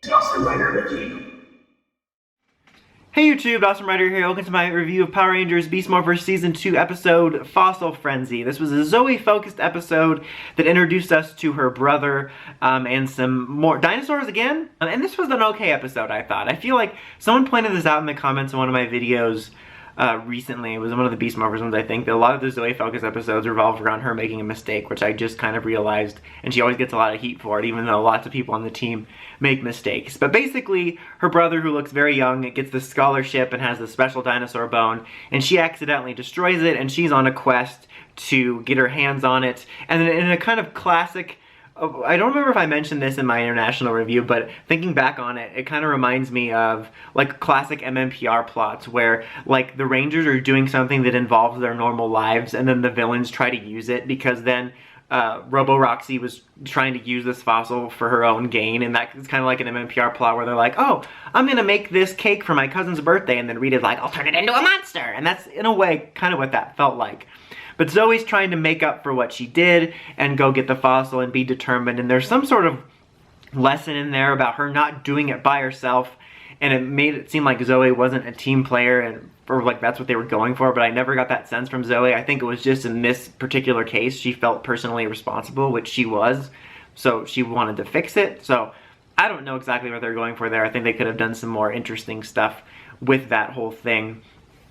Dawson Rider Wiki. Hey YouTube, Dawson Rider here. Welcome to my review of Power Rangers Beast Morphers Season 2 episode Fossil Frenzy. This was a Zoey-focused episode that introduced us to her brother and some more dinosaurs again. And this was an okay episode, I thought. I feel like someone pointed this out in the comments in one of my videos recently. It was one of the Beast Morphers ones, I think, that a lot of the Zoey-focused episodes revolve around her making a mistake, which I just kind of realized, and she always gets a lot of heat for it, even though lots of people on the team make mistakes. But basically, her brother, who looks very young, gets the scholarship and has the special dinosaur bone, and she accidentally destroys it, and she's on a quest to get her hands on it. And then in a kind of classic, I don't remember if I mentioned this in my international review, but thinking back on it, it kind of reminds me of like classic MMPR plots where like the Rangers are doing something that involves their normal lives and then the villains try to use it because then Robo Roxy was trying to use this fossil for her own gain, and that's kind of like an MMPR plot where they're like, oh, I'm gonna make this cake for my cousin's birthday, and then Rita's like, I'll turn it into a monster, and that's in a way kind of what that felt like. But Zoe's trying to make up for what she did and go get the fossil and be determined, and there's some sort of lesson in there about her not doing it by herself, and it made it seem like Zoey wasn't a team player, and or like that's what they were going for, but I never got that sense from Zoey. I think it was just in this particular case, she felt personally responsible, which she was, so she wanted to fix it. So I don't know exactly what they're going for there. I think they could have done some more interesting stuff with that whole thing.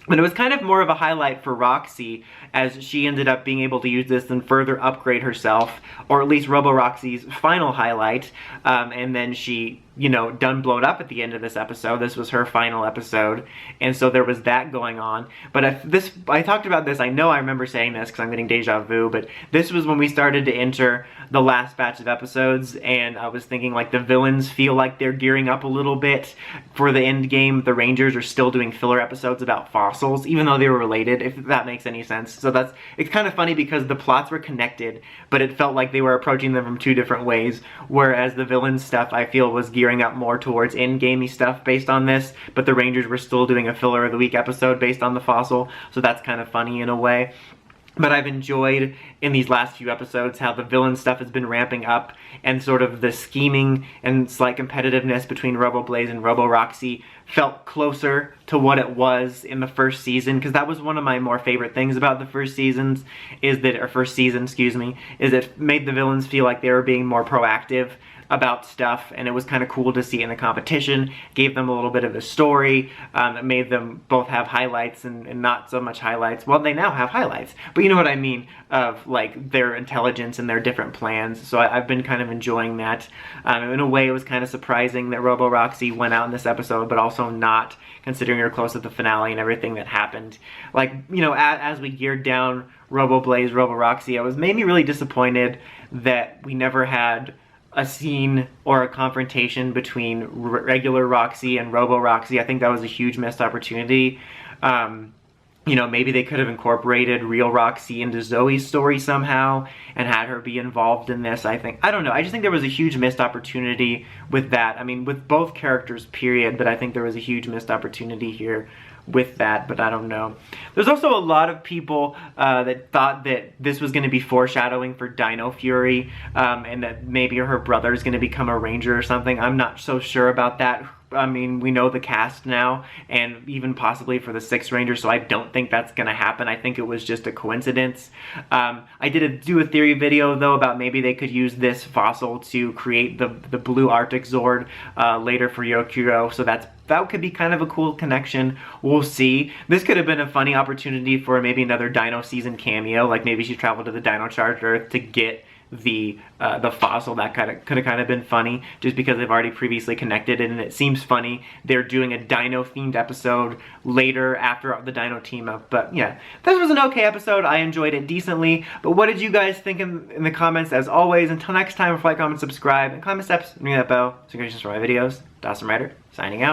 But it was kind of more of a highlight for Roxy as she ended up being able to use this and further upgrade herself, or at least Robo Roxy's final highlight. And then she, you know, done blowed up at the end of this episode. This was her final episode, and so there was that going on. But I talked about this, I know I remember saying this because I'm getting deja vu, but this was when we started to enter the last batch of episodes, and I was thinking like the villains feel like they're gearing up a little bit for the end game. The Rangers are still doing filler episodes about fossils, even though they were related, if that makes any sense. So it's kind of funny because the plots were connected, but it felt like they were approaching them from two different ways, whereas the villain stuff I feel was gearing up more towards in-gamey stuff based on this, but the Rangers were still doing a filler of the week episode based on the fossil, so that's kind of funny in a way. But I've enjoyed in these last few episodes how the villain stuff has been ramping up, and sort of the scheming and slight competitiveness between Robo Blaze and Robo Roxy felt closer to what it was in the first season, because that was one of my more favorite things about the first season, is that it made the villains feel like they were being more proactive about stuff, and it was kind of cool to see in the competition. Gave them a little bit of a story. It made them both have highlights and not so much highlights. Well, they now have highlights, but you know what I mean, of like their intelligence and their different plans. So I've been kind of enjoying that. In a way, it was kind of surprising that Robo Roxy went out in this episode, but also not, considering you're close to the finale and everything that happened. Like, you know, as we geared down Robo Blaze, Robo Roxy, made me really disappointed that we never had a scene or a confrontation between regular Roxy and Robo Roxy. I think that was a huge missed opportunity. You know, maybe they could have incorporated real Roxy into Zoe's story somehow and had her be involved in this, I think. I don't know, I just think there was a huge missed opportunity with that. I mean, with both characters, period, but I think there was a huge missed opportunity here with that, but I don't know. There's also a lot of people that thought that this was going to be foreshadowing for Dino Fury, and that maybe her brother is going to become a Ranger or something. I'm not so sure about that. I mean, we know the cast now, and even possibly for the 6th Ranger, so I don't think that's going to happen. I think it was just a coincidence. I did do a theory video, though, about maybe they could use this fossil to create the blue Arctic Zord later for Yokiro, so that could be kind of a cool connection. We'll see. This could have been a funny opportunity for maybe another Dino season cameo, like maybe she traveled to the Dino Charged Earth to get the fossil. That could have kind of been funny, just because they've already previously connected it, and it seems funny they're doing a Dino themed episode later after the Dino team up. But yeah, this was an okay episode. I enjoyed it decently. But what did you guys think in the comments? As always, until next time, like, comment, subscribe, and comment steps, ring that bell, so you guys just for my videos. Dawson Rider, signing out.